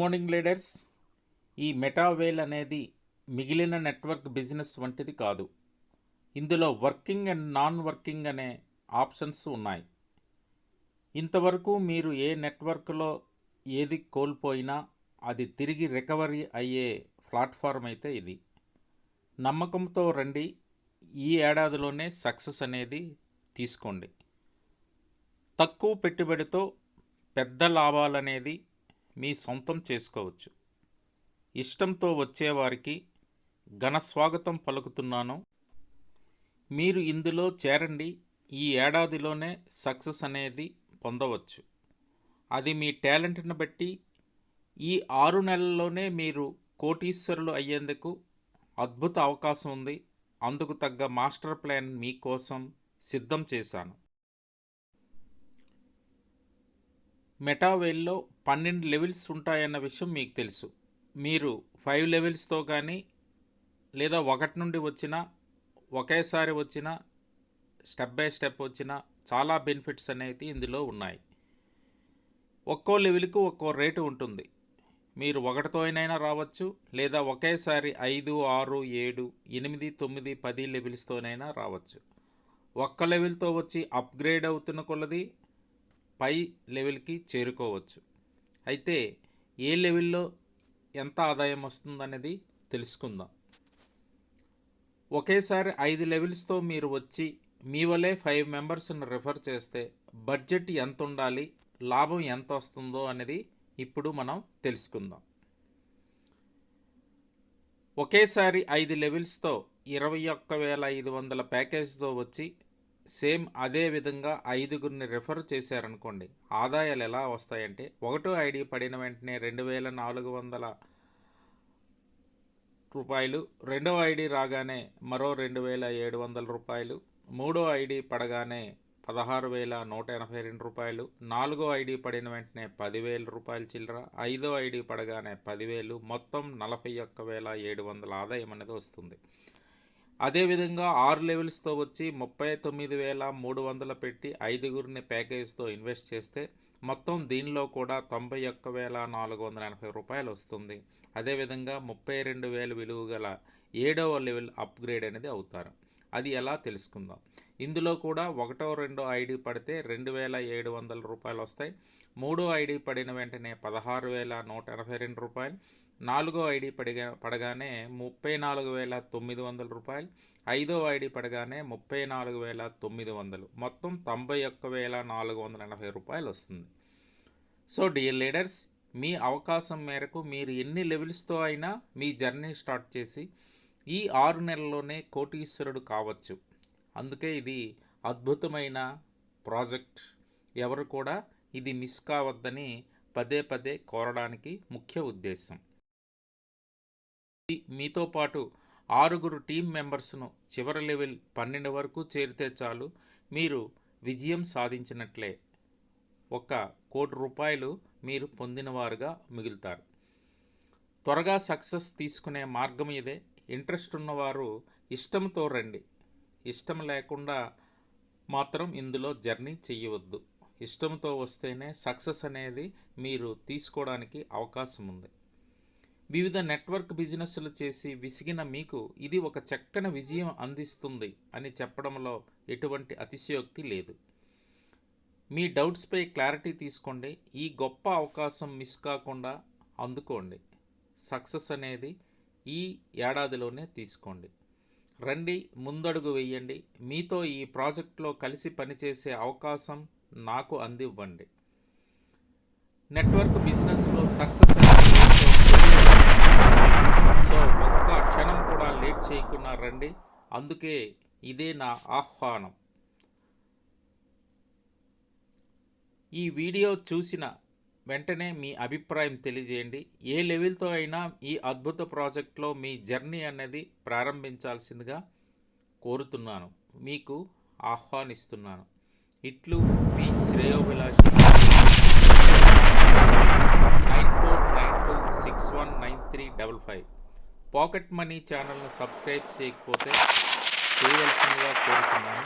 Morning leaders. ఈ మెటావేల్ అనేది మిగిలిన నెట్వర్క్ బిజినెస్ వంటిది కాదు. ఇందులో వర్కింగ్ అండ్ నాన్ వర్కింగ్ అనే ఆప్షన్స్ ఉన్నాయి. ఇంతవరకు మీరు ఏ నెట్వర్క్లో ఏది కోల్పోయినా అది తిరిగి రికవరీ అయ్యే ప్లాట్ఫామ్ అయితే ఇది. నమ్మకంతో రండి, ఈ ఏడాదిలోనే సక్సెస్ అనేది తీసుకోండి. తక్కువ పెట్టుబడితో పెద్ద లాభాలనేది మీ సొంతం చేసుకోవచ్చు. ఇష్టంతో వచ్చేవారికి ఘన స్వాగతం పలుకుతున్నాను. మీరు ఇందులో చేరండి. ఈ ఏడాదిలోనే సక్సెస్ అనేది పొందవచ్చు. అది మీ టాలెంట్ని బట్టి ఈ 6 నెలల్లోనే మీరు కోటీశ్వరులు అయ్యేందుకు అద్భుత అవకాశం ఉంది. అందుకు తగ్గ మాస్టర్ ప్లాన్ మీకోసం సిద్ధం చేశాను. మెటావేల్లో 12 లెవెల్స్ ఉంటాయన్న విషయం మీకు తెలుసు. మీరు 5 లెవెల్స్తో కానీ లేదా 1 నుండి వచ్చిన ఒకేసారి వచ్చిన స్టెప్ బై స్టెప్ వచ్చిన చాలా బెనిఫిట్స్ అనేవి ఇందులో ఉన్నాయి. ఒక్కో లెవెల్కు ఒక్కో రేటు ఉంటుంది. మీరు 1తో అయినా రావచ్చు, లేదా ఒకేసారి 5, 6, 7, 8, 9, 10 లెవెల్స్తోనైనా రావచ్చు. ఒక్క లెవెల్తో వచ్చి అప్గ్రేడ్ అవుతున్న కొలది పై లెవెల్కి చేరుకోవచ్చు. అయితే ఏ లెవెల్లో ఎంత ఆదాయం వస్తుందనేది తెలుసుకుందాం. ఒకేసారి 5 లెవెల్స్తో మీరు వచ్చి మీ వలే 5 మెంబర్స్ని రిఫర్ చేస్తే బడ్జెట్ ఎంత ఉండాలి, లాభం ఎంత వస్తుందో అనేది ఇప్పుడు మనం తెలుసుకుందాం. ఒకేసారి 5 లెవెల్స్తో 21,500 ప్యాకేజ్తో వచ్చి సేమ్ అదే విధంగా 5గురిని రిఫర్ చేశారనుకోండి, ఆదాయాలు ఎలా వస్తాయంటే, 1వ ఐడి పడిన వెంటనే 2,400 రూపాయలు, 2వ ఐడి రాగానే మరో 2,700 రూపాయలు, 3వ ఐడి పడగానే 16,182 రూపాయలు, 4వ ఐడి పడిన వెంటనే 10,000 రూపాయలు చిల్లర, 5వ ఐడి పడగానే 10,000, మొత్తం 41,700 ఆదాయం అనేది వస్తుంది. అదేవిధంగా 6 లెవెల్స్తో వచ్చి 39,300 పెట్టి 5గురిని ప్యాకేజ్తో ఇన్వెస్ట్ చేస్తే మొత్తం దీనిలో కూడా 91,480 రూపాయలు వస్తుంది. అదేవిధంగా 32,000 విలువ గల 7వ లెవెల్ అప్గ్రేడ్ అనేది అవుతారు. అది ఎలా తెలుసుకుందాం. ఇందులో కూడా 1, 2 ఐడి పడితే 2,700 రూపాయలు వస్తాయి. 3వ ఐడి పడిన వెంటనే 16,182 రూపాయలు, 4వ ఐడి పడగానే 34,900 రూపాయలు, 5వ ఐడి పడగానే 34,900, మొత్తం 91,480 రూపాయలు వస్తుంది. సో డియర్ లీడర్స్, మీ అవకాశం మేరకు మీరు ఎన్ని లెవెల్స్తో అయినా మీ జర్నీ స్టార్ట్ చేసి ఈ 6 నెలల్లోనే కోటీశ్వరుడు కావచ్చు. అందుకే ఇది అద్భుతమైన ప్రాజెక్ట్. ఎవరు కూడా ఇది మిస్ కావద్దని పదే పదే కోరడానికి ముఖ్య ఉద్దేశం. మీతో పాటు 6గురు టీం మెంబర్స్ను చివరి లెవెల్ 12 వరకు చేరితే చాలు, మీరు విజయం సాధించినట్లే. 1 కోటి రూపాయలు మీరు పొందినవారుగా మిగులుతారు. త్వరగా సక్సెస్ తీసుకునే మార్గం ఇదే. ఇంట్రెస్ట్ ఉన్నవారు ఇష్టంతో రండి. ఇష్టం లేకుండా మాత్రం ఇందులో జర్నీ చేయవద్దు. ఇష్టంతో వస్తేనే సక్సెస్ అనేది మీరు తీసుకోవడానికి అవకాశం ఉంది. వివిధ నెట్వర్క్ బిజినెస్లు చేసి విసిగిన మీకు ఇది ఒక చక్కని విజయం అందిస్తుంది అని చెప్పడంలో ఎటువంటి అతిశయోక్తి లేదు. మీ డౌట్స్పై క్లారిటీ తీసుకోండి. ఈ గొప్ప అవకాశం మిస్ కాకుండా అందుకోండి. సక్సెస్ అనేది ఈ ఏడాదిలోనే తీసుకోండి. రండి, ముందడుగు వేయండి. మీతో ఈ ప్రాజెక్ట్లో కలిసి పనిచేసే అవకాశం నాకు అందివ్వండి. నెట్వర్క్ బిజినెస్లో సక్సెస్ సో ఒక్క క్షణం కూడా లేట్ చేయకుండా రండి. అందుకే ఇదే నా ఆహ్వానం. ఈ వీడియో చూసిన వెంటనే మీ అభిప్రాయం తెలియజేయండి. ఏ లెవెల్తో అయినా ఈ అద్భుత ప్రాజెక్ట్లో మీ జర్నీ అనేది ప్రారంభించాల్సిందిగా కోరుతున్నాను, మీకు ఆహ్వానిస్తున్నాను. ఇట్లు మీ శ్రేయోభిలాషి 9492619355. పాకెట్ మనీ ఛానల్ను సబ్స్క్రైబ్ చేయకపోతే చేయవలసిందిగా కోరుతున్నాను.